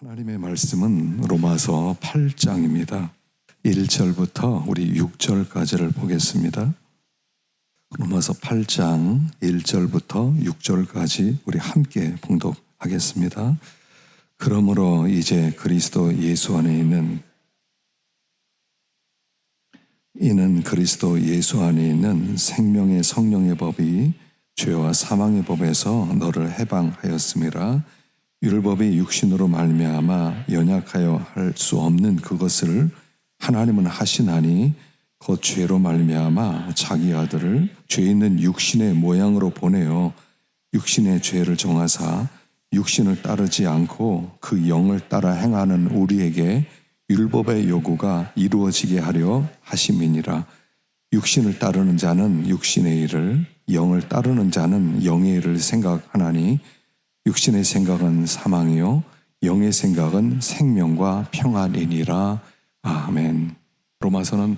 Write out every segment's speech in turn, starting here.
하나님의 말씀은 로마서 8장입니다. 1절부터 우리 6절까지를 보겠습니다. 로마서 8장 1절부터 6절까지 우리 함께 봉독하겠습니다. 그러므로 이제 그리스도 예수 안에 이는 그리스도 예수 안에 있는 생명의 성령의 법이 죄와 사망의 법에서 너를 해방하였음이라. 율법이 육신으로 말미암아 연약하여 할 수 없는 그것을 하나님은 하시나니 곧 죄로 말미암아 자기 아들을 죄 있는 육신의 모양으로 보내어 육신의 죄를 정하사 육신을 따르지 않고 그 영을 따라 행하는 우리에게 율법의 요구가 이루어지게 하려 하심이니라. 육신을 따르는 자는 육신의 일을, 영을 따르는 자는 영의 일을 생각하나니 육신의 생각은 사망이요 영의 생각은 생명과 평안이니라. 아멘. 로마서는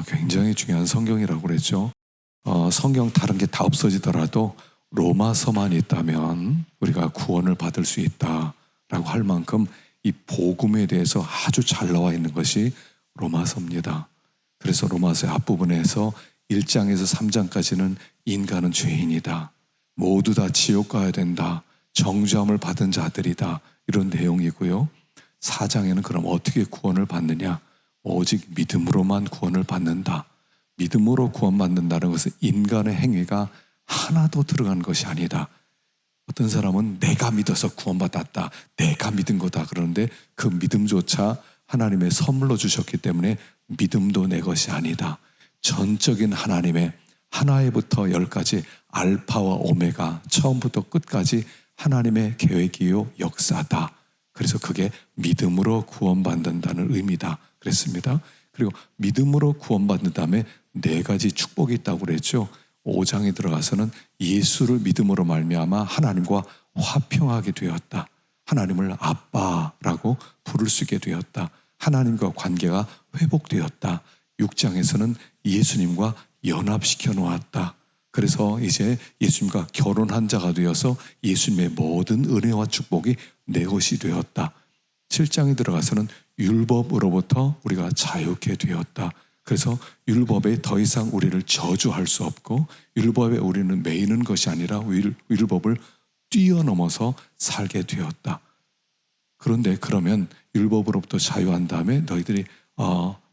굉장히 중요한 성경이라고 그랬죠. 성경 다른 게 다 없어지더라도 로마서만 있다면 우리가 구원을 받을 수 있다라고 할 만큼 이 복음에 대해서 아주 잘 나와 있는 것이 로마서입니다. 그래서 로마서의 앞부분에서 1장에서 3장까지는 인간은 죄인이다, 모두 다 지옥 가야 된다, 정죄함을 받은 자들이다, 이런 내용이고요. 4장에는 그럼 어떻게 구원을 받느냐? 오직 믿음으로만 구원을 받는다. 믿음으로 구원받는다는 것은 인간의 행위가 하나도 들어간 것이 아니다. 어떤 사람은 내가 믿어서 구원받았다, 내가 믿은 거다 그러는데 그 믿음조차 하나님의 선물로 주셨기 때문에 믿음도 내 것이 아니다. 전적인 하나님의 하나에부터 열까지 알파와 오메가, 처음부터 끝까지 하나님의 계획이요 역사다. 그래서 그게 믿음으로 구원받는다는 의미다 그랬습니다. 그리고 믿음으로 구원받는 다음에 4가지 축복이 있다고 그랬죠. 5장에 들어가서는 예수를 믿음으로 말미암아 하나님과 화평하게 되었다. 하나님을 아빠라고 부를 수 있게 되었다. 하나님과 관계가 회복되었다. 6장에서는 예수님과 연합시켜 놓았다. 그래서 이제 예수님과 결혼한 자가 되어서 예수님의 모든 은혜와 축복이 내 것이 되었다. 7장에 들어가서는 율법으로부터 우리가 자유케 되었다. 그래서 율법에 더 이상 우리를 저주할 수 없고 율법에 우리는 매이는 것이 아니라 율법을 뛰어넘어서 살게 되었다. 그런데 그러면 율법으로부터 자유한 다음에 너희들이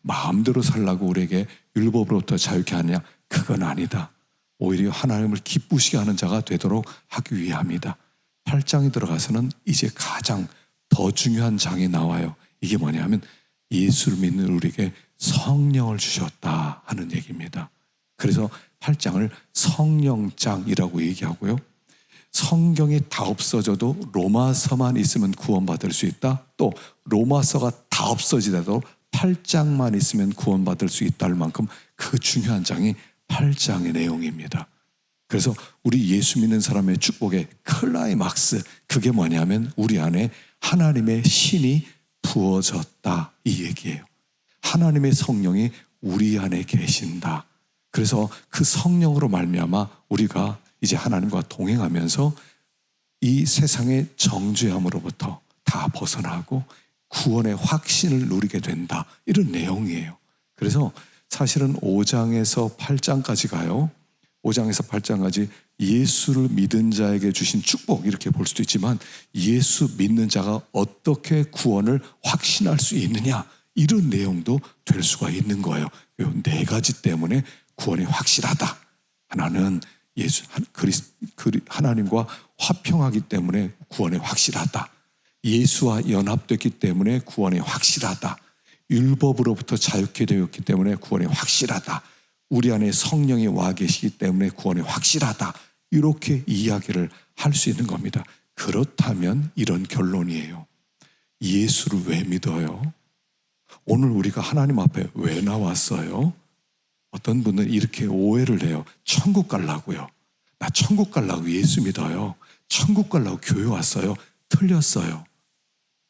마음대로 살라고 우리에게 율법으로부터 자유케 하느냐? 그건 아니다. 오히려 하나님을 기쁘시게 하는 자가 되도록 하기 위함이다. 8장에 들어가서는 이제 가장 더 중요한 장이 나와요. 이게 뭐냐면 예수를 믿는 우리에게 성령을 주셨다 하는 얘기입니다. 그래서 8장을 성령장이라고 얘기하고요. 성경이 다 없어져도 로마서만 있으면 구원받을 수 있다. 또 로마서가 다 없어지더라도 8장만 있으면 구원받을 수 있다 할 만큼 그 중요한 장이 8장의 내용입니다. 그래서 우리 예수 믿는 사람의 축복의 클라이막스, 그게 뭐냐면 우리 안에 하나님의 신이 부어졌다 이 얘기예요. 하나님의 성령이 우리 안에 계신다. 그래서 그 성령으로 말미암아 우리가 이제 하나님과 동행하면서 이 세상의 정죄함으로부터 다 벗어나고 구원의 확신을 누리게 된다, 이런 내용이에요. 그래서 사실은 5장에서 8장까지 가요. 5장에서 8장까지 예수를 믿은 자에게 주신 축복 이렇게 볼 수도 있지만 예수 믿는 자가 어떻게 구원을 확신할 수 있느냐, 이런 내용도 될 수가 있는 거예요. 이 4가지 때문에 구원이 확실하다. 하나는 하나님과 화평하기 때문에 구원이 확실하다. 예수와 연합됐기 때문에 구원이 확실하다. 율법으로부터 자유케 되었기 때문에 구원이 확실하다. 우리 안에 성령이 와 계시기 때문에 구원이 확실하다. 이렇게 이야기를 할 수 있는 겁니다. 그렇다면 이런 결론이에요. 예수를 왜 믿어요? 오늘 우리가 하나님 앞에 왜 나왔어요? 어떤 분은 이렇게 오해를 해요. 천국 가려고요. 나 천국 가려고 예수 믿어요. 천국 가려고 교회 왔어요. 틀렸어요.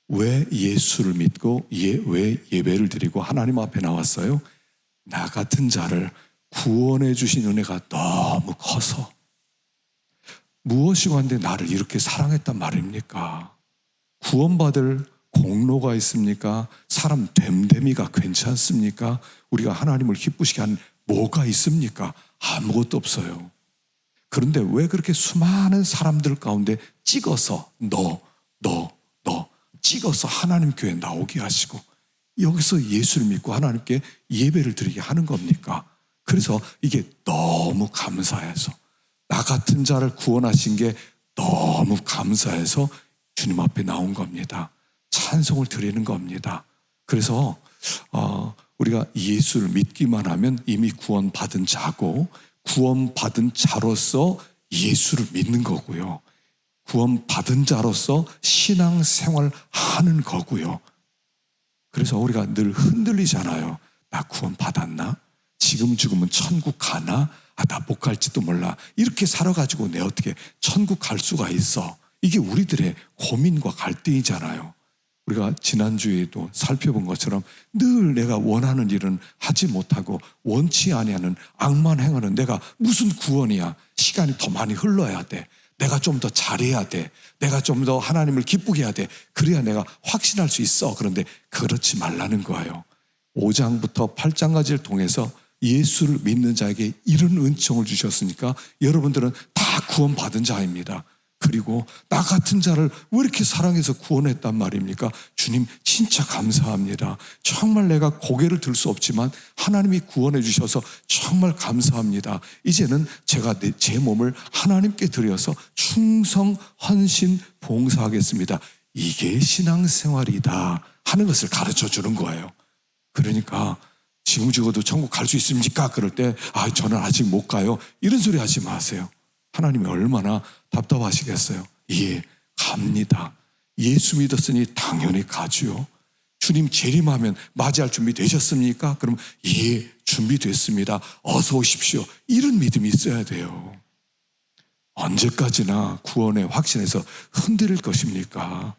왜 예수를 믿고 왜 예배를 드리고 하나님 앞에 나왔어요? 나 같은 자를 구원해 주신 은혜가 너무 커서. 무엇이고 한데 나를 이렇게 사랑했단 말입니까? 구원받을 공로가 있습니까? 사람 됨됨이가 괜찮습니까? 우리가 하나님을 기쁘시게 한 뭐가 있습니까? 아무것도 없어요. 그런데 왜 그렇게 수많은 사람들 가운데 찍어서 너 찍어서 하나님 교회에 나오게 하시고 여기서 예수를 믿고 하나님께 예배를 드리게 하는 겁니까? 그래서 이게 너무 감사해서 나 같은 자를 구원하신 게 너무 감사해서 주님 앞에 나온 겁니다. 찬송을 드리는 겁니다. 그래서 우리가 예수를 믿기만 하면 이미 구원받은 자고 구원받은 자로서 예수를 믿는 거고요. 구원받은 자로서 신앙생활 하는 거고요. 그래서 우리가 늘 흔들리잖아요. 나 구원받았나? 지금 죽으면 천국 가나? 나 못 갈지도 몰라. 이렇게 살아가지고 내가 어떻게 천국 갈 수가 있어? 이게 우리들의 고민과 갈등이잖아요. 우리가 지난주에도 살펴본 것처럼 늘 내가 원하는 일은 하지 못하고 원치 아니하는 악만 행하는 내가 무슨 구원이야. 시간이 더 많이 흘러야 돼. 내가 좀 더 잘해야 돼. 내가 좀 더 하나님을 기쁘게 해야 돼. 그래야 내가 확신할 수 있어. 그런데 그렇지 말라는 거예요. 5장부터 8장까지를 통해서 예수를 믿는 자에게 이런 은총을 주셨으니까 여러분들은 다 구원받은 자입니다. 그리고 나 같은 자를 왜 이렇게 사랑해서 구원했단 말입니까? 주님 진짜 감사합니다. 정말 내가 고개를 들 수 없지만 하나님이 구원해 주셔서 정말 감사합니다. 이제는 제가 제 몸을 하나님께 드려서 충성, 헌신, 봉사하겠습니다. 이게 신앙생활이다 하는 것을 가르쳐 주는 거예요. 그러니까 지금 죽어도 천국 갈 수 있습니까? 그럴 때 저는 아직 못 가요. 이런 소리 하지 마세요. 하나님이 얼마나 답답하시겠어요. 예, 갑니다. 예수 믿었으니 당연히 가죠. 주님 재림하면 맞이할 준비 되셨습니까? 그럼 예, 준비됐습니다. 어서 오십시오. 이런 믿음이 있어야 돼요. 언제까지나 구원의 확신에서 흔들릴 것입니까?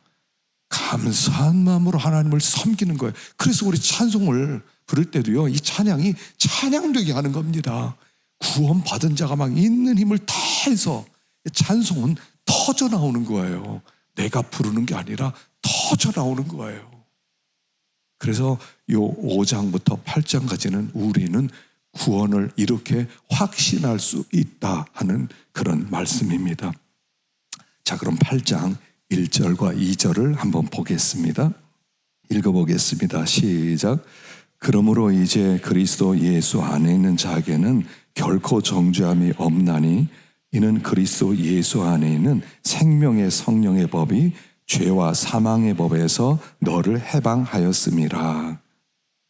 감사한 마음으로 하나님을 섬기는 거예요. 그래서 우리 찬송을 부를 때도요, 이 찬양이 찬양되게 하는 겁니다. 구원받은 자가 막 있는 힘을 다해서 찬송은 터져 나오는 거예요. 내가 부르는 게 아니라 터져 나오는 거예요. 그래서 요 5장부터 8장까지는 우리는 구원을 이렇게 확신할 수 있다 하는 그런 말씀입니다. 자, 그럼 8장 1절과 2절을 한번 보겠습니다. 읽어보겠습니다. 시작. 그러므로 이제 그리스도 예수 안에 있는 자에게는 결코 정죄함이 없나니 이는 그리스도 예수 안에 있는 생명의 성령의 법이 죄와 사망의 법에서 너를 해방하였음이라.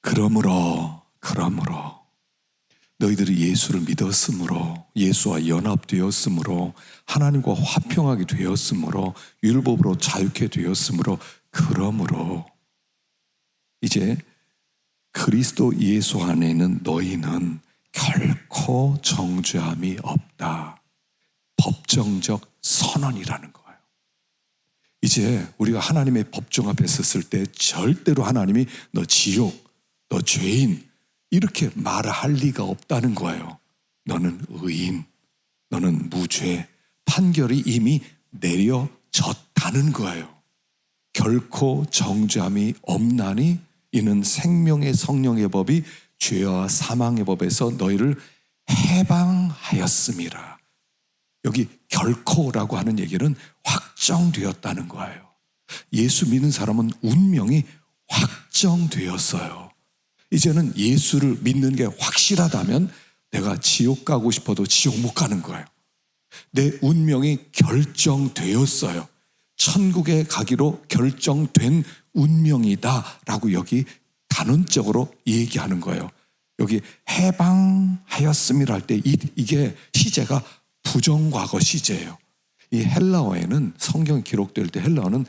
그러므로 너희들이 예수를 믿었으므로, 예수와 연합되었으므로, 하나님과 화평하게 되었으므로, 율법으로 자유케 되었으므로, 그러므로 이제 그리스도 예수 안에 있는 너희는 결코 정죄함이 없다. 법정적 선언이라는 거예요. 이제 우리가 하나님의 법정 앞에 섰을 때 절대로 하나님이 너 지옥, 너 죄인 이렇게 말할 리가 없다는 거예요. 너는 의인, 너는 무죄, 판결이 이미 내려졌다는 거예요. 결코 정죄함이 없나니 이는 생명의 성령의 법이 죄와 사망의 법에서 너희를 해방하였음이라. 여기 결코라고 하는 얘기는 확정되었다는 거예요. 예수 믿는 사람은 운명이 확정되었어요. 이제는 예수를 믿는 게 확실하다면 내가 지옥 가고 싶어도 지옥 못 가는 거예요. 내 운명이 결정되었어요. 천국에 가기로 결정된 운명이다 라고 여기 단언적으로 얘기하는 거예요. 여기 해방하였음이라 할 때 이게 시제가 부정과거 시제예요. 이 헬라어에는 성경이 기록될 때 헬라어는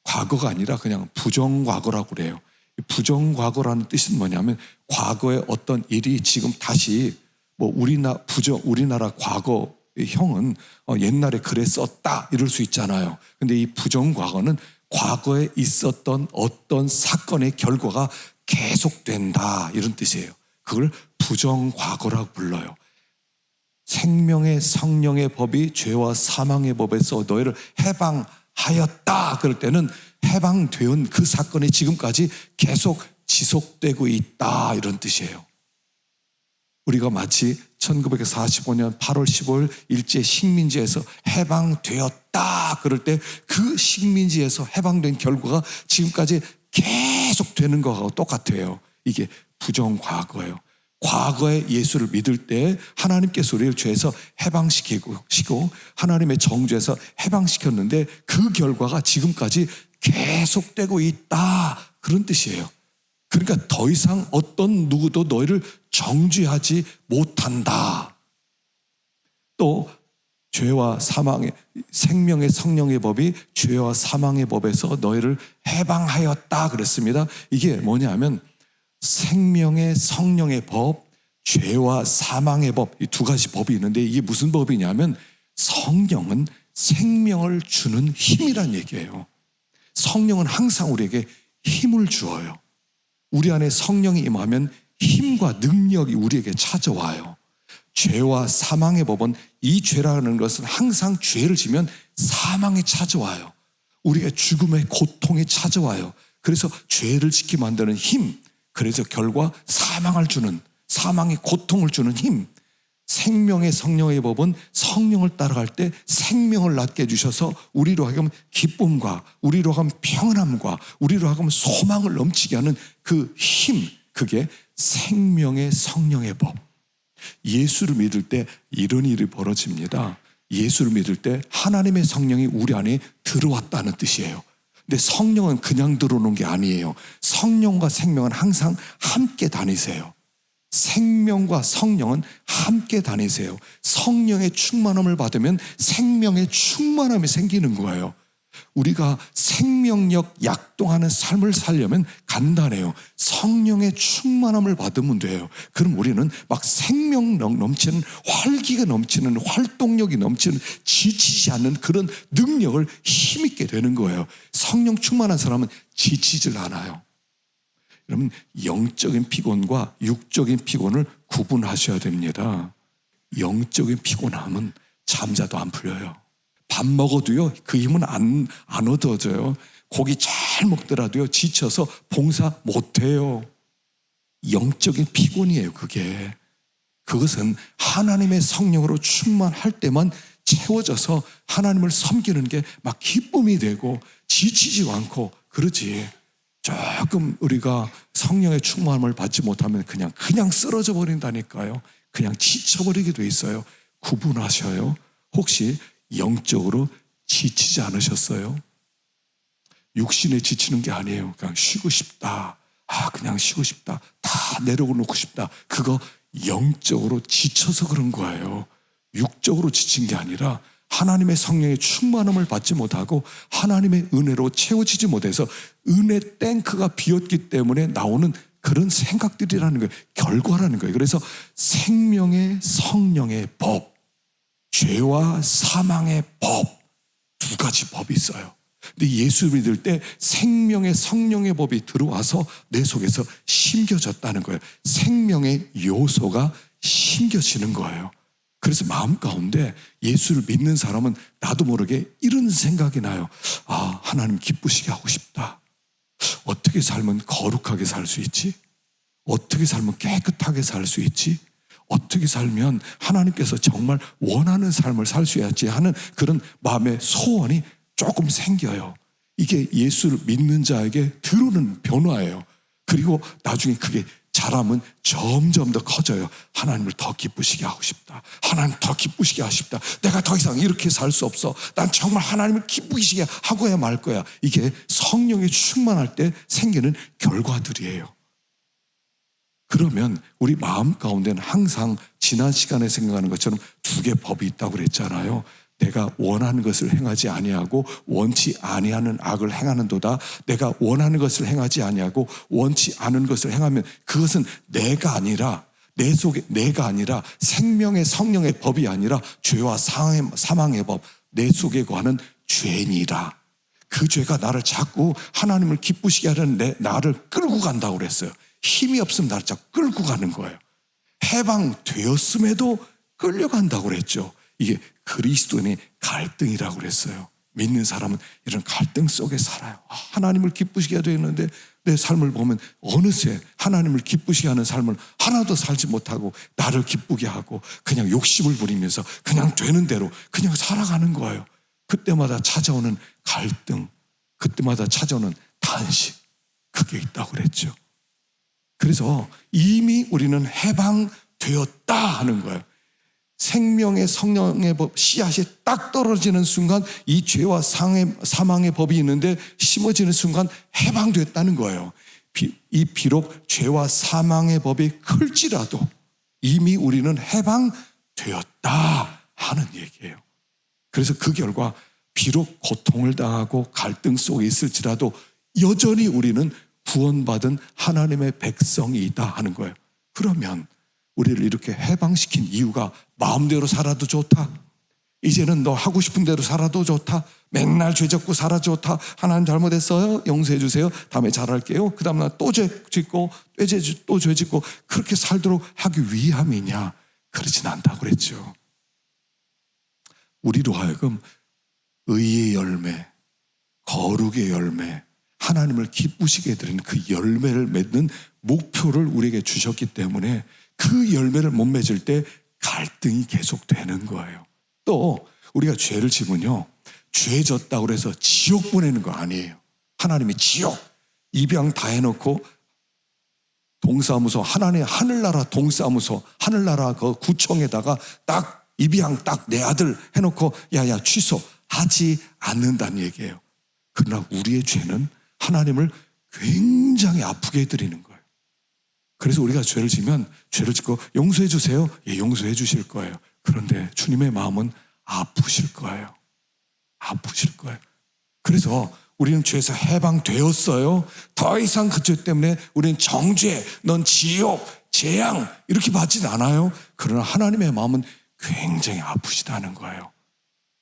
과거가 아니라 그냥 부정과거라고 그래요. 부정과거라는 뜻은 뭐냐면 과거의 어떤 일이 지금 다시 우리나라 과거형은 옛날에 그랬었다 이럴 수 있잖아요. 근데 이 부정과거는 과거에 있었던 어떤 사건의 결과가 계속된다 이런 뜻이에요. 그걸 부정과거라고 불러요. 생명의 성령의 법이 죄와 사망의 법에서 너희를 해방하였다. 그럴 때는 해방된 그 사건이 지금까지 계속 지속되고 있다, 이런 뜻이에요. 우리가 마치 1945년 8월 15일 일제 식민지에서 해방되었다 그럴 때 그 식민지에서 해방된 결과가 지금까지 계속 되는 것하고 똑같아요. 이게 부정과거예요. 과거에 예수를 믿을 때 하나님께서 우리를 죄에서 해방시키고 하나님의 정죄에서 해방시켰는데 그 결과가 지금까지 계속되고 있다, 그런 뜻이에요. 그러니까 더 이상 어떤 누구도 너희를 정죄하지 못한다. 또 죄와 사망의 생명의 성령의 법이 죄와 사망의 법에서 너희를 해방하였다 그랬습니다. 이게 뭐냐면 생명의 성령의 법, 죄와 사망의 법, 이 두 가지 법이 있는데 이게 무슨 법이냐면 성령은 생명을 주는 힘이란 얘기예요. 성령은 항상 우리에게 힘을 주어요. 우리 안에 성령이 임하면 힘과 능력이 우리에게 찾아와요. 죄와 사망의 법은 이 죄라는 것은 항상 죄를 지면 사망이 찾아와요. 우리가 죽음의 고통이 찾아와요. 그래서 죄를 짓게 만드는 힘, 그래서 결과 사망의 고통을 주는 힘. 생명의 성령의 법은 성령을 따라갈 때 생명을 낳게 해주셔서 우리로 하여금 기쁨과 우리로 하여금 평안함과 우리로 하여금 소망을 넘치게 하는 그 힘, 그게 생명의 성령의 법. 예수를 믿을 때 이런 일이 벌어집니다. 예수를 믿을 때 하나님의 성령이 우리 안에 들어왔다는 뜻이에요. 근데 성령은 그냥 들어오는 게 아니에요. 성령과 생명은 항상 함께 다니세요. 생명과 성령은 함께 다니세요. 성령의 충만함을 받으면 생명의 충만함이 생기는 거예요. 우리가 생명력 약동하는 삶을 살려면 간단해요. 성령의 충만함을 받으면 돼요. 그럼 우리는 막 생명력 넘치는, 활기가 넘치는, 활동력이 넘치는, 지치지 않는 그런 능력을 힘있게 되는 거예요. 성령 충만한 사람은 지치질 않아요. 여러분, 영적인 피곤과 육적인 피곤을 구분하셔야 됩니다. 영적인 피곤함은 잠자도 안 풀려요. 밥 먹어도요, 그 힘은 안 얻어져요. 고기 잘 먹더라도요, 지쳐서 봉사 못해요. 영적인 피곤이에요, 그게. 그것은 하나님의 성령으로 충만할 때만 채워져서 하나님을 섬기는 게 막 기쁨이 되고 지치지 않고 그러지. 조금 우리가 성령의 충만함을 받지 못하면 그냥 쓰러져 버린다니까요. 그냥 지쳐버리게 돼 있어요. 구분하셔요. 혹시 영적으로 지치지 않으셨어요? 육신에 지치는 게 아니에요. 그냥 쉬고 싶다. 그냥 쉬고 싶다. 다 내려놓고 싶다. 그거 영적으로 지쳐서 그런 거예요. 육적으로 지친 게 아니라 하나님의 성령의 충만함을 받지 못하고 하나님의 은혜로 채워지지 못해서 은혜 탱크가 비었기 때문에 나오는 그런 생각들이라는 거예요. 결과라는 거예요. 그래서 생명의 성령의 법, 죄와 사망의 법, 두 가지 법이 있어요. 근데 예수 믿을 때 생명의 성령의 법이 들어와서 내 속에서 심겨졌다는 거예요. 생명의 요소가 심겨지는 거예요. 그래서 마음 가운데 예수를 믿는 사람은 나도 모르게 이런 생각이 나요. 하나님 기쁘시게 하고 싶다. 어떻게 살면 거룩하게 살 수 있지? 어떻게 살면 깨끗하게 살 수 있지? 어떻게 살면 하나님께서 정말 원하는 삶을 살 수 있지 하는 그런 마음의 소원이 조금 생겨요. 이게 예수를 믿는 자에게 들어오는 변화예요. 그리고 나중에 그게 자라면 점점 더 커져요. 하나님을 더 기쁘시게 하고 싶다. 하나님 더 기쁘시게 하고 싶다. 내가 더 이상 이렇게 살 수 없어. 난 정말 하나님을 기쁘시게 하고야 말 거야. 이게 성령이 충만할 때 생기는 결과들이에요. 그러면 우리 마음 가운데는 항상 지난 시간에 생각하는 것처럼 두 개의 법이 있다고 그랬잖아요. 내가 원하는 것을 행하지 아니하고 원치 아니하는 악을 행하는도다. 내가 원하는 것을 행하지 아니하고 원치 않은 것을 행하면 그것은 내가 아니라 내 속에 내가 아니라 생명의 성령의 법이 아니라 죄와 사망의 법, 내 속에 거하는 죄니라. 그 죄가 나를 자꾸 하나님을 기쁘시게 하려는 나를 끌고 간다고 그랬어요. 힘이 없으면 나를 자꾸 끌고 가는 거예요. 해방되었음에도 끌려간다고 그랬죠. 이게 그리스도인의 갈등이라고 그랬어요. 믿는 사람은 이런 갈등 속에 살아요. 하나님을 기쁘시게 해야 되는데 내 삶을 보면 어느새 하나님을 기쁘시게 하는 삶을 하나도 살지 못하고 나를 기쁘게 하고 그냥 욕심을 부리면서 그냥 되는 대로 그냥 살아가는 거예요. 그때마다 찾아오는 갈등, 그때마다 찾아오는 탄식, 그게 있다고 그랬죠. 그래서 이미 우리는 해방되었다 하는 거예요. 생명의 성령의 법 씨앗이 딱 떨어지는 순간 이 죄와 사망의 법이 있는데 심어지는 순간 해방됐다는 거예요. 비록 죄와 사망의 법이 클지라도 이미 우리는 해방되었다 하는 얘기예요. 그래서 그 결과 비록 고통을 당하고 갈등 속에 있을지라도 여전히 우리는 구원받은 하나님의 백성이다 하는 거예요. 그러면 우리를 이렇게 해방시킨 이유가 마음대로 살아도 좋다, 이제는 너 하고 싶은 대로 살아도 좋다, 맨날 죄 짓고 살아도 좋다, 하나님 잘못했어요, 용서해 주세요, 다음에 잘할게요, 그 다음 날 또 죄 짓고 또 죄 짓고 그렇게 살도록 하기 위함이냐? 그러진 않다고 그랬죠. 우리로 하여금 의의 열매, 거룩의 열매, 하나님을 기쁘시게 해드리는 그 열매를 맺는 목표를 우리에게 주셨기 때문에 그 열매를 못 맺을 때 갈등이 계속되는 거예요. 또 우리가 죄를 지면요, 죄 졌다고 해서 지옥 보내는 거 아니에요. 하나님이 지옥, 입양 다 해놓고 동사무소, 하나님 하늘나라 동사무소, 하늘나라 그 구청에다가 딱 입양 딱 내 아들 해놓고 야야 취소하지 않는다는 얘기예요. 그러나 우리의 죄는 하나님을 굉장히 아프게 해드리는 거예요. 그래서 우리가 죄를 지면 죄를 짓고 용서해 주세요. 예, 용서해 주실 거예요. 그런데 주님의 마음은 아프실 거예요. 아프실 거예요. 그래서 우리는 죄에서 해방되었어요. 더 이상 그 죄 때문에 우리는 정죄, 넌 지옥, 재앙 이렇게 받진 않아요. 그러나 하나님의 마음은 굉장히 아프시다는 거예요.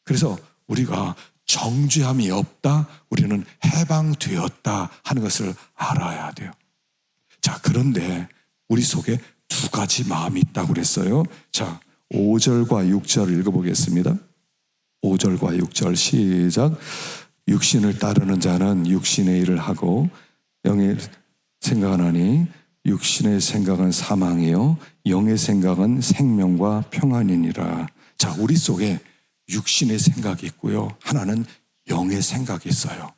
그래서 우리가 정죄함이 없다, 우리는 해방되었다 하는 것을 알아야 돼요. 자, 그런데 우리 속에 두 가지 마음이 있다고 그랬어요. 자, 5절과 6절 읽어보겠습니다. 5절과 6절 시작. 육신을 따르는 자는 육신의 일을 하고 영의 생각하나니 육신의 생각은 사망이요 영의 생각은 생명과 평안이니라. 자, 우리 속에 육신의 생각이 있고요, 하나는 영의 생각이 있어요.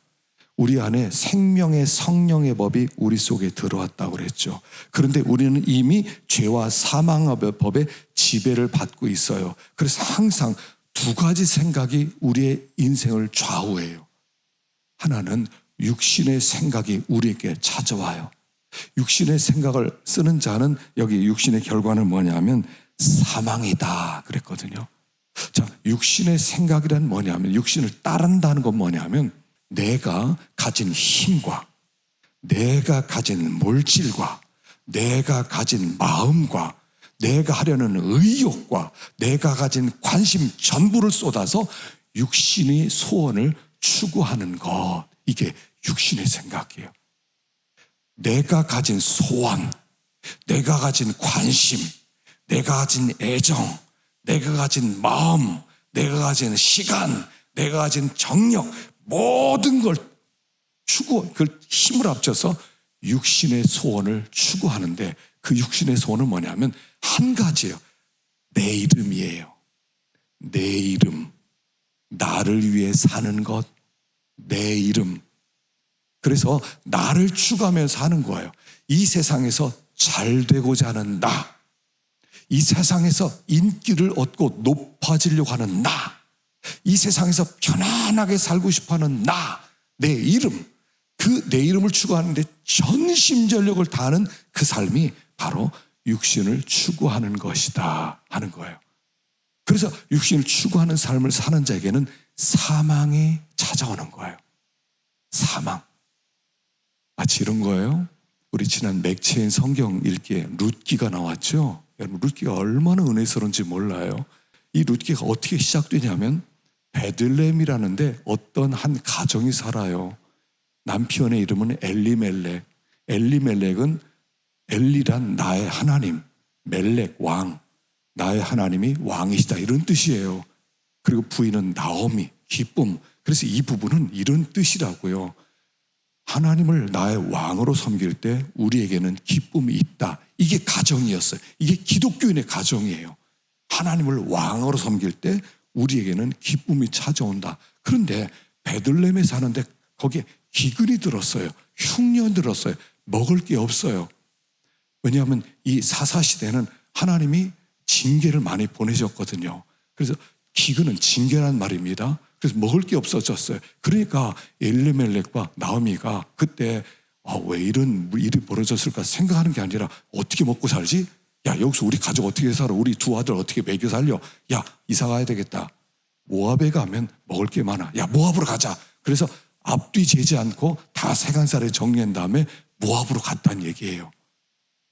우리 안에 생명의 성령의 법이 우리 속에 들어왔다고 그랬죠. 그런데 우리는 이미 죄와 사망의 법에 지배를 받고 있어요. 그래서 항상 두 가지 생각이 우리의 인생을 좌우해요. 하나는 육신의 생각이 우리에게 찾아와요. 육신의 생각을 쓰는 자는 여기 육신의 결과는 뭐냐면 사망이다 그랬거든요. 자, 육신의 생각이란 뭐냐면, 육신을 따른다는 건 뭐냐면 내가 가진 힘과 내가 가진 물질과 내가 가진 마음과 내가 하려는 의욕과 내가 가진 관심 전부를 쏟아서 육신의 소원을 추구하는 것, 이게 육신의 생각이에요. 내가 가진 소원, 내가 가진 관심, 내가 가진 애정, 내가 가진 마음, 내가 가진 시간, 내가 가진 정력, 모든 걸 그걸 힘을 합쳐서 육신의 소원을 추구하는데, 그 육신의 소원은 뭐냐면 한 가지예요. 내 이름이에요. 내 이름, 나를 위해 사는 것, 내 이름. 그래서 나를 추구하면서 하는 거예요. 이 세상에서 잘 되고자 하는 나, 이 세상에서 인기를 얻고 높아지려고 하는 나, 이 세상에서 편안하게 살고 싶어하는 나, 내 이름, 그 내 이름을 추구하는데 전심전력을 다하는 그 삶이 바로 육신을 추구하는 것이다 하는 거예요. 그래서 육신을 추구하는 삶을 사는 자에게는 사망이 찾아오는 거예요. 사망. 마치 이런 거예요. 우리 지난 맥체인 성경 읽기에 룻기가 나왔죠. 여러분, 룻기가 얼마나 은혜스러운지 몰라요. 이 룻기가 어떻게 시작되냐면 베들레헴이라는데 어떤 한 가정이 살아요. 남편의 이름은 엘리멜렉. 엘리멜렉은 엘리란 나의 하나님, 멜렉 왕, 나의 하나님이 왕이시다 이런 뜻이에요. 그리고 부인은 나오미, 기쁨. 그래서 이 부분은 이런 뜻이라고요. 하나님을 나의 왕으로 섬길 때 우리에게는 기쁨이 있다. 이게 가정이었어요. 이게 기독교인의 가정이에요. 하나님을 왕으로 섬길 때 우리에게는 기쁨이 찾아온다. 그런데 베들레헴에 사는데 거기에 기근이 들었어요. 흉년 들었어요. 먹을 게 없어요. 왜냐하면 이 사사시대는 하나님이 징계를 많이 보내셨거든요. 그래서 기근은 징계란 말입니다. 그래서 먹을 게 없어졌어요. 그러니까 엘리멜렉과 나오미가 그때 왜 이런 일이 벌어졌을까 생각하는 게 아니라 어떻게 먹고 살지? 야, 여기서 우리 가족 어떻게 살아? 우리 두 아들 어떻게 먹여 살려? 야, 이사 가야 되겠다. 모압에 가면 먹을 게 많아. 야, 모압으로 가자. 그래서 앞뒤 재지 않고 다 세간살에 정리한 다음에 모압으로 갔다는 얘기예요.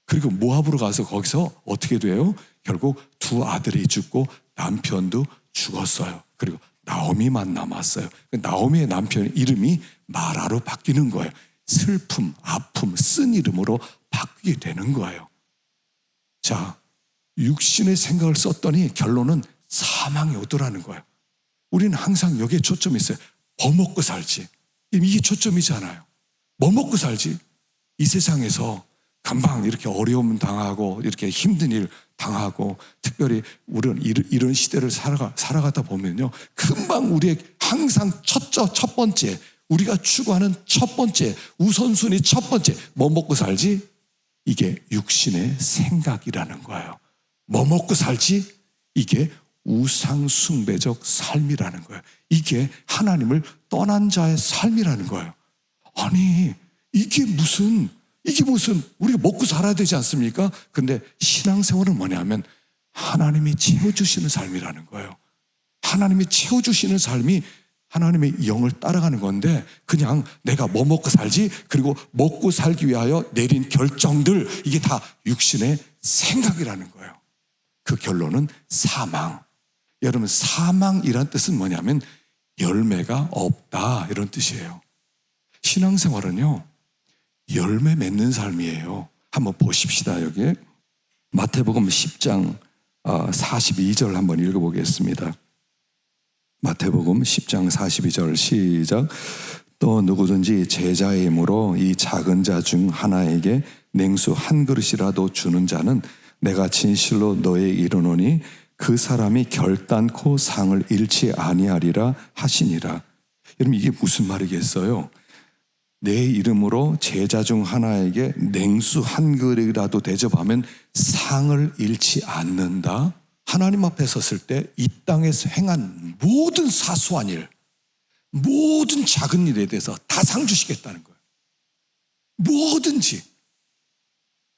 그리고 모압으로 가서 거기서 어떻게 돼요? 결국 두 아들이 죽고 남편도 죽었어요. 그리고 나오미만 남았어요. 나오미의 남편 이름이 마라로 바뀌는 거예요. 슬픔, 아픔, 쓴 이름으로 바뀌게 되는 거예요. 자, 육신의 생각을 썼더니 결론은 사망이 오더라는 거예요. 우리는 항상 여기에 초점이 있어요. 뭐 먹고 살지. 이게 초점이잖아요. 뭐 먹고 살지? 이 세상에서 금방 이렇게 어려움 당하고 이렇게 힘든 일 당하고 특별히 우리는 이런 시대를 살아가다 보면요. 금방 우리의 항상 첫 번째 우리가 추구하는 첫 번째 우선순위 첫 번째 뭐 먹고 살지? 이게 육신의 생각이라는 거예요. 뭐 먹고 살지? 이게 우상숭배적 삶이라는 거예요. 이게 하나님을 떠난 자의 삶이라는 거예요. 아니 이게 무슨 우리가 먹고 살아야 되지 않습니까? 근데 신앙생활은 뭐냐면 하나님이 채워주시는 삶이라는 거예요. 하나님이 채워주시는 삶이 하나님의 영을 따라가는 건데 그냥 내가 뭐 먹고 살지 그리고 먹고 살기 위하여 내린 결정들 이게 다 육신의 생각이라는 거예요. 그 결론은 사망. 여러분 사망이란 뜻은 뭐냐면 열매가 없다 이런 뜻이에요. 신앙생활은요 열매 맺는 삶이에요. 한번 보십시다. 여기 마태복음 10장 42절 한번 읽어보겠습니다. 마태복음 10장 42절 시작. 또 누구든지 제자의 힘으로 이 작은 자 중 하나에게 냉수 한 그릇이라도 주는 자는 내가 진실로 너에게 이르노니 그 사람이 결단코 상을 잃지 아니하리라 하시니라. 여러분 이게 무슨 말이겠어요? 내 이름으로 제자 중 하나에게 냉수 한 그릇이라도 대접하면 상을 잃지 않는다. 하나님 앞에 섰을 때 이 땅에서 행한 모든 사소한 일, 모든 작은 일에 대해서 다 상 주시겠다는 거예요. 뭐든지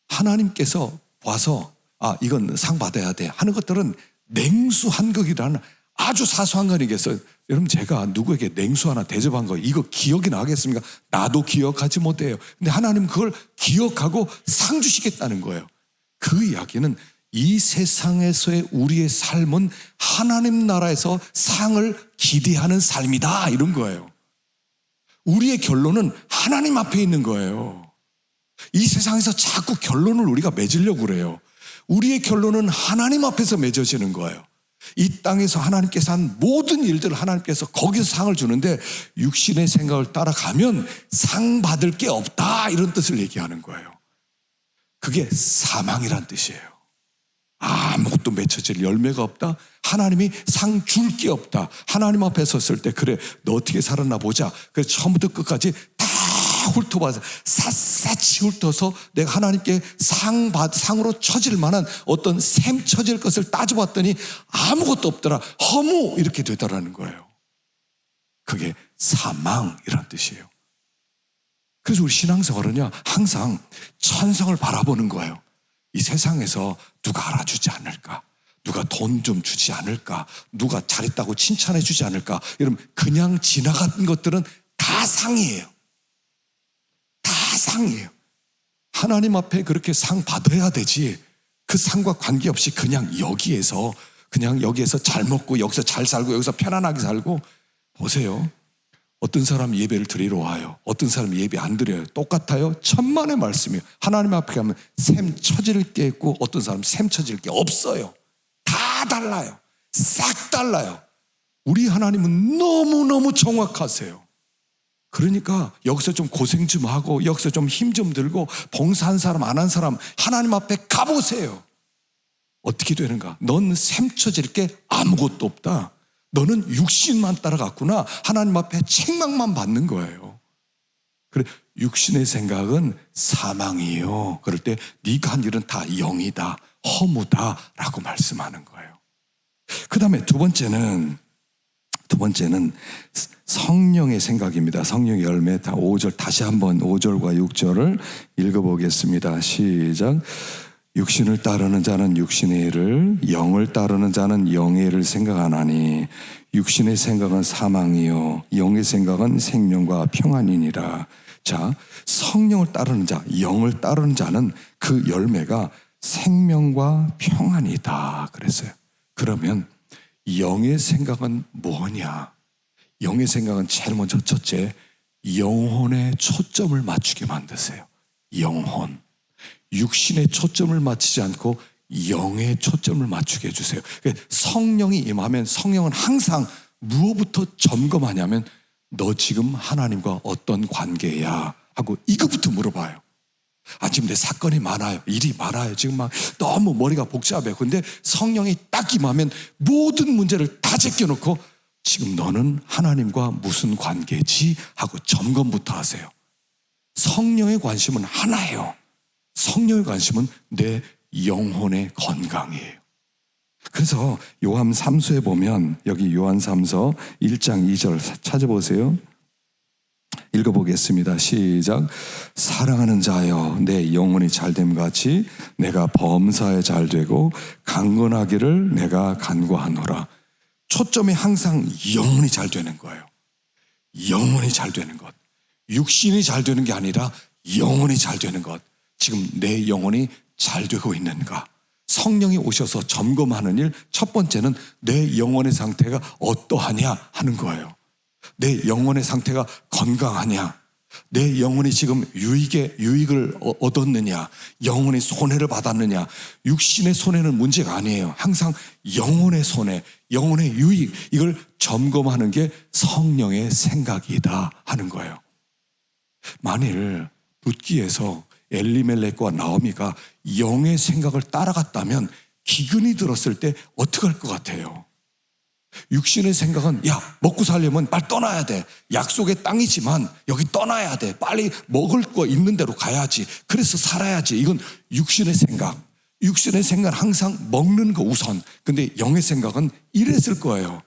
하나님께서 와서 이건 상 받아야 돼 하는 것들은 냉수 한 그릇이라는 아주 사소한 거니겠어요. 여러분 제가 누구에게 냉수 하나 대접한 거 이거 기억이 나겠습니까? 나도 기억하지 못해요. 근데 하나님 그걸 기억하고 상 주시겠다는 거예요. 그 이야기는 이 세상에서의 우리의 삶은 하나님 나라에서 상을 기대하는 삶이다 이런 거예요. 우리의 결론은 하나님 앞에 있는 거예요. 이 세상에서 자꾸 결론을 우리가 맺으려고 그래요. 우리의 결론은 하나님 앞에서 맺어지는 거예요. 이 땅에서 하나님께서 한 모든 일들을 하나님께서 거기서 상을 주는데 육신의 생각을 따라가면 상 받을 게 없다 이런 뜻을 얘기하는 거예요. 그게 사망이란 뜻이에요. 아무것도 맺혀질 열매가 없다. 하나님이 상 줄 게 없다. 하나님 앞에 섰을 때 그래 너 어떻게 살았나 보자. 그래서 처음부터 끝까지 다 훑어봐서 샅샅이 훑어서 내가 하나님께 상으로 쳐질 만한 어떤 샘 쳐질 것을 따져봤더니 아무것도 없더라. 허무 이렇게 되더라는 거예요. 그게 사망이란 뜻이에요. 그래서 우리 신앙생활은요 항상 천성을 바라보는 거예요. 이 세상에서 누가 알아주지 않을까? 누가 돈 좀 주지 않을까? 누가 잘했다고 칭찬해 주지 않을까? 여러분 그냥 지나간 것들은 다 상이에요. 다 상이에요. 하나님 앞에 그렇게 상 받아야 되지. 그 상과 관계없이 그냥 여기에서 잘 먹고 여기서 잘 살고 여기서 편안하게 살고 보세요. 어떤 사람이 예배를 드리러 와요. 어떤 사람이 예배 안 드려요. 똑같아요. 천만의 말씀이에요. 하나님 앞에 가면 샘 쳐질 게 있고 어떤 사람은 샘 쳐질 게 없어요. 다 달라요. 싹 달라요. 우리 하나님은 너무너무 정확하세요. 그러니까 여기서 좀 고생 좀 하고 여기서 좀 힘 좀 들고 봉사한 사람 안 한 사람 하나님 앞에 가보세요. 어떻게 되는가? 넌 샘쳐질 게 아무것도 없다. 너는 육신만 따라갔구나. 하나님 앞에 책망만 받는 거예요. 그래, 육신의 생각은 사망이에요. 그럴 때 네가 한 일은 다 영이다, 허무다라고 말씀하는 거예요. 그 다음에 두 번째는 성령의 생각입니다. 성령의 열매 다 5절 다시 한번 5절과 6절을 읽어보겠습니다. 시작. 육신을 따르는 자는 육신의 일을, 영을 따르는 자는 영의 일을 생각하나니 육신의 생각은 사망이요 영의 생각은 생명과 평안이니라. 자, 성령을 따르는 자, 영을 따르는 자는 그 열매가 생명과 평안이다 그랬어요. 그러면 영의 생각은 뭐냐? 영의 생각은 제일 먼저 첫째, 영혼에 초점을 맞추게 만드세요. 영혼. 육신에 초점을 맞추지 않고 영에 초점을 맞추게 해주세요. 성령이 임하면 성령은 항상 무엇부터 점검하냐면 너 지금 하나님과 어떤 관계야 하고 이거부터 물어봐요. 아, 지금 내 사건이 많아요. 일이 많아요. 지금 막 너무 머리가 복잡해요. 근데 성령이 딱 임하면 모든 문제를 다 제껴놓고 지금 너는 하나님과 무슨 관계지 하고 점검부터 하세요. 성령의 관심은 하나예요. 성령의 관심은 내 영혼의 건강이에요. 그래서 요한 3서에 보면 여기 요한 3서 1장 2절 찾아보세요. 읽어보겠습니다. 시작. 사랑하는 자여 내 영혼이 잘됨 같이 내가 범사에 잘되고 강건하기를 내가 간구하노라. 초점이 항상 영혼이 잘되는 거예요. 영혼이 잘되는 것. 육신이 잘되는 게 아니라 영혼이 잘되는 것. 지금 내 영혼이 잘되고 있는가? 성령이 오셔서 점검하는 일 첫 번째는 내 영혼의 상태가 어떠하냐 하는 거예요. 내 영혼의 상태가 건강하냐? 내 영혼이 지금 유익을 얻었느냐? 영혼이 손해를 받았느냐? 육신의 손해는 문제가 아니에요. 항상 영혼의 손해, 영혼의 유익, 이걸 점검하는 게 성령의 생각이다 하는 거예요. 만일 룻기에서 엘리멜렉과 나오미가 영의 생각을 따라갔다면 기근이 들었을 때 어떻게 할 것 같아요? 육신의 생각은 야, 먹고 살려면 빨리 떠나야 돼. 약속의 땅이지만 여기 떠나야 돼. 빨리 먹을 거 있는 대로 가야지. 그래서 살아야지. 이건 육신의 생각. 육신의 생각은 항상 먹는 거 우선. 근데 영의 생각은 이랬을 거예요.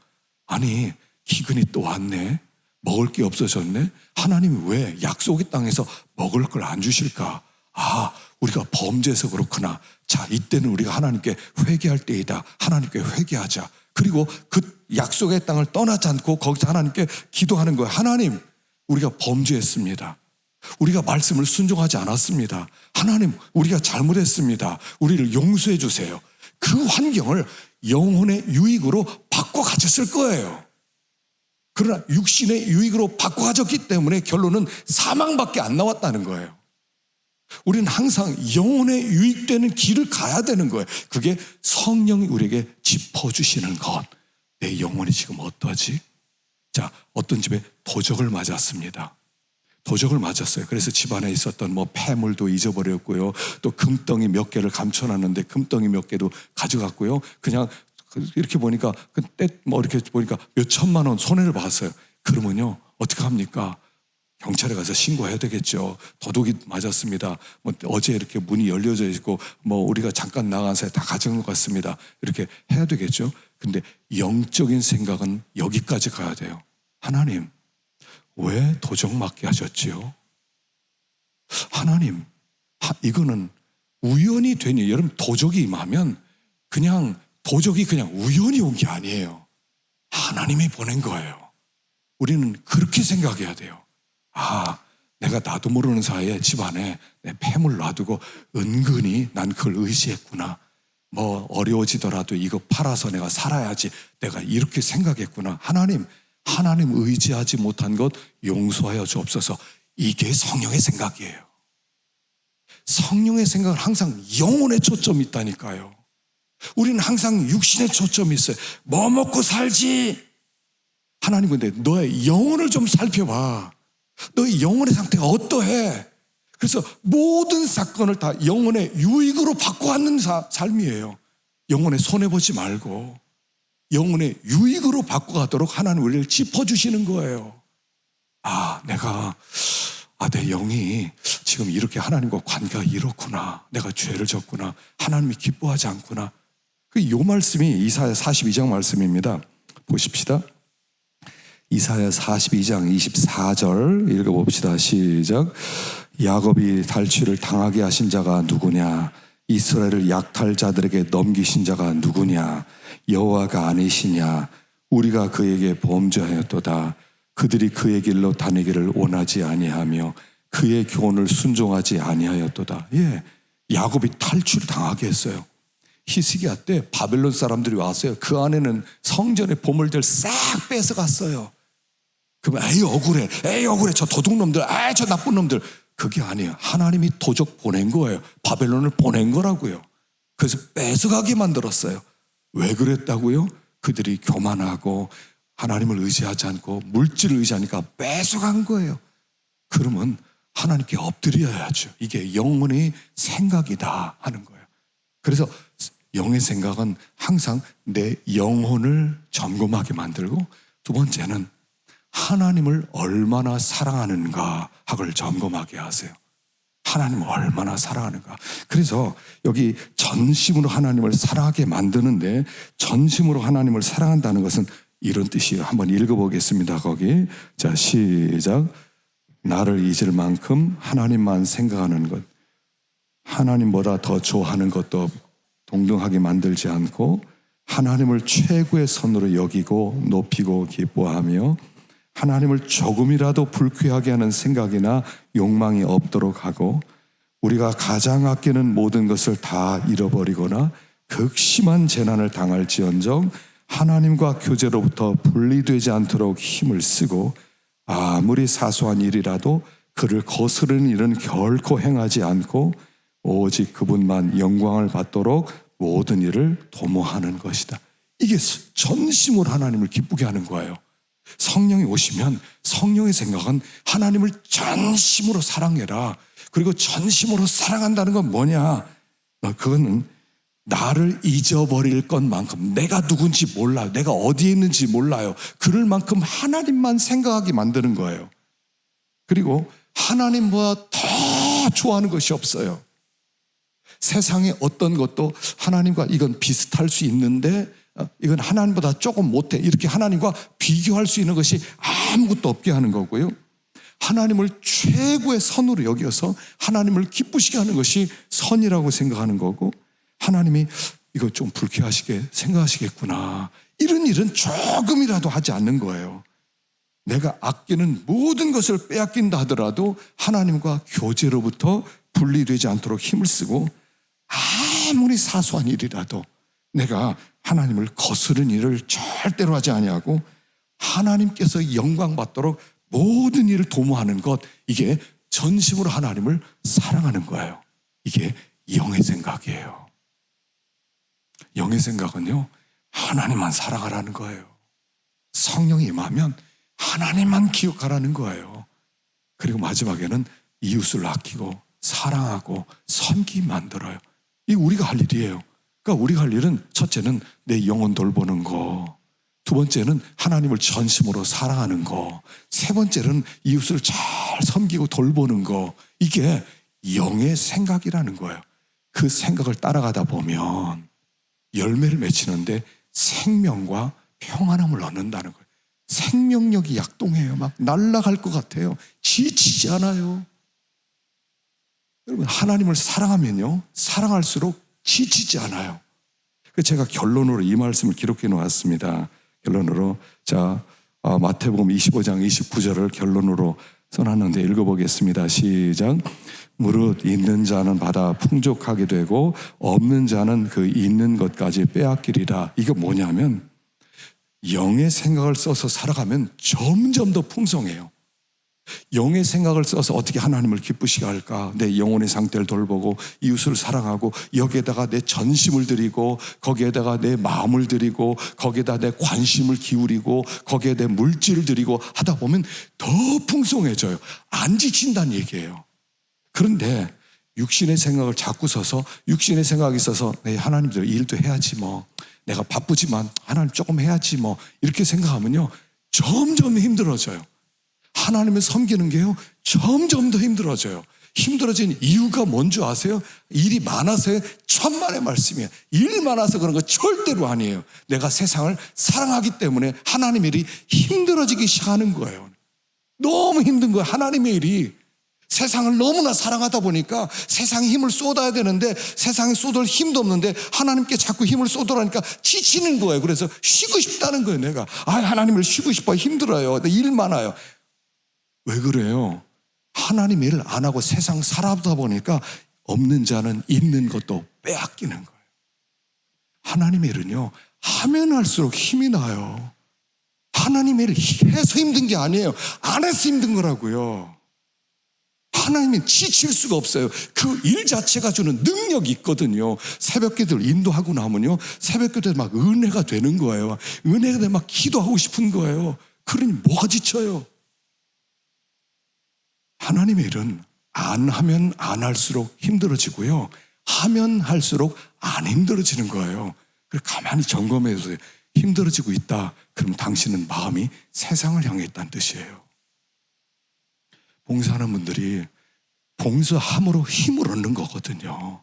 아니, 기근이 또 왔네. 먹을 게 없어졌네. 하나님이 왜 약속의 땅에서 먹을 걸 안 주실까? 아, 우리가 범죄해서 그렇구나. 자, 이때는 우리가 하나님께 회개할 때이다. 하나님께 회개하자. 그리고 그 약속의 땅을 떠나지 않고 거기서 하나님께 기도하는 거예요. 하나님, 우리가 범죄했습니다. 우리가 말씀을 순종하지 않았습니다. 하나님, 우리가 잘못했습니다. 우리를 용서해 주세요. 그 환경을 영혼의 유익으로 바꿔 가졌을 거예요. 그러나 육신의 유익으로 바꿔 가졌기 때문에 결론은 사망밖에 안 나왔다는 거예요. 우리는 항상 영혼에 유익되는 길을 가야 되는 거예요. 그게 성령이 우리에게 짚어주시는 것. 내 영혼이 지금 어떠하지? 자, 어떤 집에 도적을 맞았습니다. 도적을 맞았어요. 그래서 집안에 있었던 폐물도 잊어버렸고요. 또 금덩이 몇 개를 감춰놨는데 금덩이 몇 개도 가져갔고요. 그냥 이렇게 보니까 이렇게 보니까 몇 천만 원 손해를 봤어요. 그러면요, 어떻게 합니까? 경찰에 가서 신고해야 되겠죠. 도둑이 맞았습니다. 어제 이렇게 문이 열려져 있고 우리가 잠깐 나간 사이에 다 가져간 것 같습니다. 이렇게 해야 되겠죠. 근데 영적인 생각은 여기까지 가야 돼요. 하나님, 왜 도적 맞게 하셨지요? 하나님, 이거는 우연히 된 일. 여러분, 도적이 임하면 도적이 그냥 우연히 온 게 아니에요. 하나님이 보낸 거예요. 우리는 그렇게 생각해야 돼요. 아, 내가 나도 모르는 사이에 집안에 내 폐물 놔두고 은근히 난 그걸 의지했구나. 어려워지더라도 이거 팔아서 내가 살아야지. 내가 이렇게 생각했구나. 하나님 의지하지 못한 것 용서하여 주옵소서. 이게 성령의 생각이에요. 성령의 생각은 항상 영혼에 초점이 있다니까요. 우리는 항상 육신에 초점이 있어요. 뭐 먹고 살지? 하나님 근데 너의 영혼을 좀 살펴봐. 너의 영혼의 상태가 어떠해? 그래서 모든 사건을 다 영혼의 유익으로 바꿔왔는 삶이에요. 영혼에 손해보지 말고 영혼의 유익으로 바꿔가도록 하나님 우리를 짚어주시는 거예요. 내 영이 지금 이렇게 하나님과 관계가 이렇구나. 내가 죄를 졌구나. 하나님이 기뻐하지 않구나. 요 말씀이 이사야 42장 말씀입니다. 보십시다. 이사야 42장 24절 읽어봅시다. 시작. 야곱이 탈취를 당하게 하신 자가 누구냐? 이스라엘을 약탈자들에게 넘기신 자가 누구냐? 여호와가 아니시냐? 우리가 그에게 범죄하였도다. 그들이 그의 길로 다니기를 원하지 아니하며 그의 교훈을 순종하지 아니하였도다. 야곱이 탈취를 당하게 했어요. 히스기야 때 바벨론 사람들이 왔어요. 그 안에는 성전의 보물들 싹 뺏어갔어요. 그러면 에이 억울해 저 도둑놈들, 저 나쁜 놈들. 그게 아니에요. 하나님이 도적 보낸 거예요. 바벨론을 보낸 거라고요. 그래서 뺏어가게 만들었어요. 왜 그랬다고요? 그들이 교만하고 하나님을 의지하지 않고 물질을 의지하니까 뺏어간 거예요. 그러면 하나님께 엎드려야죠. 이게 영혼의 생각이다 하는 거예요. 그래서 영의 생각은 항상 내 영혼을 점검하게 만들고, 두 번째는 하나님을 얼마나 사랑하는가 하고를 점검하게 하세요. 하나님을 얼마나 사랑하는가. 그래서 여기 전심으로 하나님을 사랑하게 만드는데, 전심으로 하나님을 사랑한다는 것은 이런 뜻이에요. 한번 읽어보겠습니다. 거기 자 시작. 나를 잊을 만큼 하나님만 생각하는 것, 하나님보다 더 좋아하는 것도 동등하게 만들지 않고 하나님을 최고의 선으로 여기고 높이고 기뻐하며 하나님을 조금이라도 불쾌하게 하는 생각이나 욕망이 없도록 하고, 우리가 가장 아끼는 모든 것을 다 잃어버리거나 극심한 재난을 당할지언정 하나님과 교제로부터 분리되지 않도록 힘을 쓰고, 아무리 사소한 일이라도 그를 거스르는 일은 결코 행하지 않고 오직 그분만 영광을 받도록 모든 일을 도모하는 것이다. 이게 전심으로 하나님을 기쁘게 하는 거예요. 성령이 오시면 성령의 생각은 하나님을 전심으로 사랑해라. 그리고 전심으로 사랑한다는 건 뭐냐? 그거는 나를 잊어버릴 것만큼, 내가 누군지 몰라요. 내가 어디에 있는지 몰라요. 그럴 만큼 하나님만 생각하게 만드는 거예요. 그리고 하나님보다 더 좋아하는 것이 없어요. 세상에 어떤 것도 하나님과 이건 비슷할 수 있는데 이건 하나님보다 조금 못해, 이렇게 하나님과 비교할 수 있는 것이 아무것도 없게 하는 거고요. 하나님을 최고의 선으로 여겨서 하나님을 기쁘시게 하는 것이 선이라고 생각하는 거고, 하나님이 이거 좀 불쾌하시게 생각하시겠구나, 이런 일은 조금이라도 하지 않는 거예요. 내가 아끼는 모든 것을 빼앗긴다 하더라도 하나님과 교제로부터 분리되지 않도록 힘을 쓰고, 아무리 사소한 일이라도 내가 하나님을 거스르는 일을 절대로 하지 아니하고 하나님께서 영광 받도록 모든 일을 도모하는 것, 이게 전심으로 하나님을 사랑하는 거예요. 이게 영의 생각이에요. 영의 생각은요, 하나님만 사랑하라는 거예요. 성령이 임하면 하나님만 기억하라는 거예요. 그리고 마지막에는 이웃을 아끼고 사랑하고 섬기게 만들어요. 이게 우리가 할 일이에요. 그러니까 우리가 할 일은 첫째는 내 영혼 돌보는 거, 두 번째는 하나님을 전심으로 사랑하는 거, 세 번째는 이웃을 잘 섬기고 돌보는 거. 이게 영의 생각이라는 거예요. 그 생각을 따라가다 보면 열매를 맺히는데 생명과 평안함을 얻는다는 거예요. 생명력이 약동해요. 막 날아갈 것 같아요. 지치지 않아요. 여러분, 하나님을 사랑하면요, 사랑할수록 지치지 않아요. 제가 결론으로 이 말씀을 기록해 놓았습니다. 결론으로 자 마태복음 25장 29절을 결론으로 써놨는데 읽어보겠습니다. 시작. 무릇 있는 자는 받아 풍족하게 되고 없는 자는 그 있는 것까지 빼앗기리라. 이게 뭐냐면 영의 생각을 써서 살아가면 점점 더 풍성해요. 영의 생각을 써서 어떻게 하나님을 기쁘시게 할까? 내 영혼의 상태를 돌보고 이웃을 사랑하고 여기에다가 내 전심을 드리고 거기에다가 내 마음을 드리고 거기에다 내 관심을 기울이고 거기에 내 물질을 드리고 하다 보면 더 풍성해져요. 안 지친다는 얘기예요. 그런데 육신의 생각을 자꾸 써서 육신의 생각이 있어서 내 하나님들 일도 해야지 뭐 내가 바쁘지만 하나님 조금 해야지 뭐 이렇게 생각하면요 점점 힘들어져요. 하나님을 섬기는 게요 점점 더 힘들어져요. 힘들어진 이유가 뭔지 아세요? 일이 많아서요? 천만의 말씀이에요. 일 많아서 그런 거 절대로 아니에요. 내가 세상을 사랑하기 때문에 하나님의 일이 힘들어지기 시작하는 거예요. 너무 힘든 거예요. 하나님의 일이. 세상을 너무나 사랑하다 보니까 세상에 힘을 쏟아야 되는데 세상에 쏟을 힘도 없는데 하나님께 자꾸 힘을 쏟으라니까 지치는 거예요. 그래서 쉬고 싶다는 거예요. 내가 하나님을 쉬고 싶어요. 힘들어요. 일 많아요. 왜 그래요? 하나님 일을 안 하고 세상 살아다 보니까 없는 자는 있는 것도 빼앗기는 거예요. 하나님의 일은요 하면 할수록 힘이 나요. 하나님의 일을 해서 힘든 게 아니에요. 안 해서 힘든 거라고요. 하나님은 지칠 수가 없어요. 그 일 자체가 주는 능력이 있거든요. 새벽기도를 인도하고 나면요 새벽기도에 막 은혜가 되는 거예요. 은혜가 되면 막 기도하고 싶은 거예요. 그러니 뭐가 지쳐요? 하나님의 일은 안 하면 안 할수록 힘들어지고요 하면 할수록 안 힘들어지는 거예요. 그래서 가만히 점검해서 힘들어지고 있다 그럼 당신은 마음이 세상을 향해 있다는 뜻이에요. 봉사하는 분들이 봉사함으로 힘을 얻는 거거든요.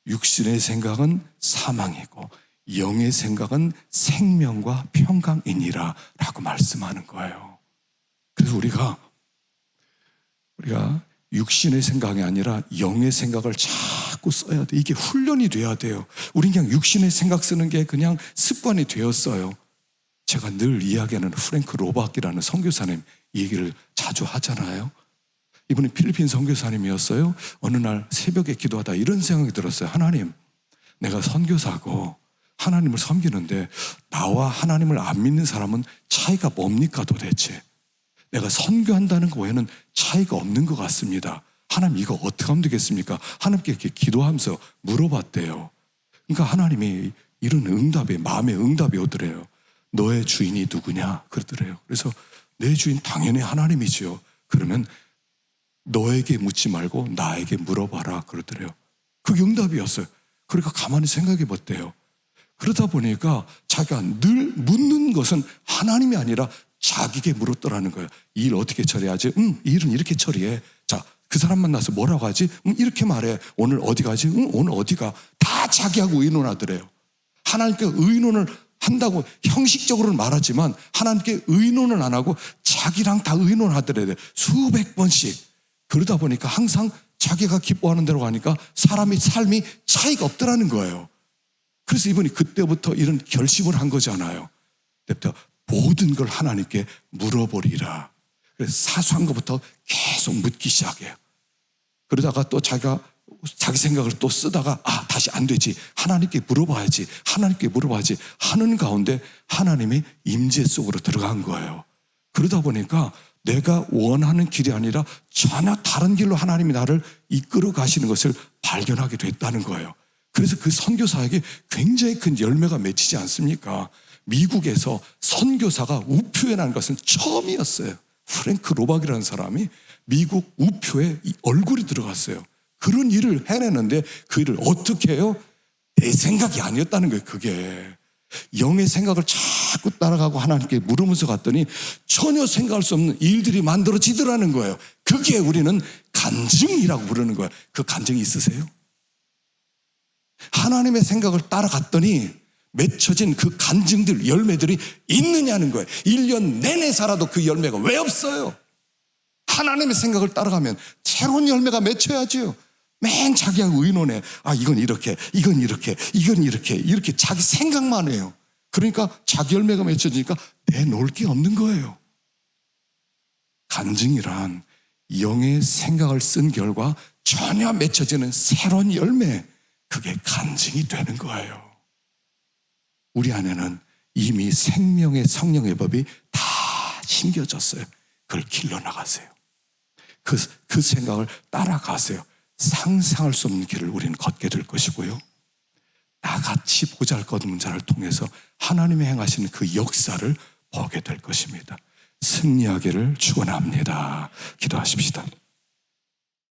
육신의 생각은 사망이고 영의 생각은 생명과 평강이니라 라고 말씀하는 거예요. 그래서 우리가 육신의 생각이 아니라 영의 생각을 자꾸 써야 돼. 이게 훈련이 돼야 돼요. 우린 그냥 육신의 생각 쓰는 게 그냥 습관이 되었어요. 제가 늘 이야기하는 프랭크 로박이라는 선교사님 얘기를 자주 하잖아요. 이분이 필리핀 선교사님이었어요. 어느 날 새벽에 기도하다 이런 생각이 들었어요. 하나님, 내가 선교사고 하나님을 섬기는데 나와 하나님을 안 믿는 사람은 차이가 뭡니까 도대체? 내가 선교한다는 거 외에는 차이가 없는 것 같습니다. 하나님 이거 어떻게 하면 되겠습니까? 하나님께 이렇게 기도하면서 물어봤대요. 그러니까 하나님이 이런 응답에 마음의 응답이 오더래요. 너의 주인이 누구냐? 그러더래요. 그래서 내 주인 당연히 하나님이지요. 그러면 너에게 묻지 말고 나에게 물어봐라 그러더래요. 그게 응답이었어요. 그러니까 가만히 생각해 봤대요. 그러다 보니까 자기가 늘 묻는 것은 하나님이 아니라 자기에게 물었더라는 거예요. 이 일 어떻게 처리하지? 이 일은 이렇게 처리해. 자, 그 사람 만나서 뭐라고 하지? 이렇게 말해. 오늘 어디 가지? 오늘 어디가? 다 자기하고 의논하더래요. 하나님께 의논을 한다고 형식적으로는 말하지만 하나님께 의논을 안 하고 자기랑 다 의논하더래요. 수백 번씩. 그러다 보니까 항상 자기가 기뻐하는 대로 가니까 사람의 삶이 차이가 없더라는 거예요. 그래서 이분이 그때부터 이런 결심을 한 거잖아요. 그때부터 모든 걸 하나님께 물어보리라. 그래서 사소한 것부터 계속 묻기 시작해요. 그러다가 또 자기가 자기 생각을 또 쓰다가 다시 안 되지. 하나님께 물어봐야지. 하나님께 물어봐야지 하는 가운데 하나님이 임재 속으로 들어간 거예요. 그러다 보니까 내가 원하는 길이 아니라 전혀 다른 길로 하나님이 나를 이끌어 가시는 것을 발견하게 됐다는 거예요. 그래서 그 선교사에게 굉장히 큰 열매가 맺히지 않습니까? 미국에서 선교사가 우표에 난 것은 처음이었어요. 프랭크 로박이라는 사람이 미국 우표에 얼굴이 들어갔어요. 그런 일을 해내는데 그 일을 어떻게 해요? 내 생각이 아니었다는 거예요. 그게 영의 생각을 자꾸 따라가고 하나님께 물으면서 갔더니 전혀 생각할 수 없는 일들이 만들어지더라는 거예요. 그게 우리는 간증이라고 부르는 거예요. 그 간증이 있으세요? 하나님의 생각을 따라갔더니 맺혀진 그 간증들, 열매들이 있느냐는 거예요. 1년 내내 살아도 그 열매가 왜 없어요? 하나님의 생각을 따라가면 새로운 열매가 맺혀야죠. 맨 자기하고 의논해. 이건 이렇게, 이건 이렇게, 이건 이렇게, 이렇게 자기 생각만 해요. 그러니까 자기 열매가 맺혀지니까 내놓을 게 없는 거예요. 간증이란 영의 생각을 쓴 결과 전혀 맺혀지는 새로운 열매, 그게 간증이 되는 거예요. 우리 안에는 이미 생명의 성령의 법이 다 심겨졌어요. 그걸 길러나가세요. 그 생각을 따라가세요. 상상할 수 없는 길을 우리는 걷게 될 것이고요. 나같이 보잘것없는 자를 통해서 하나님이 행하시는 그 역사를 보게 될 것입니다. 승리하기를 축원합니다. 기도하십시다.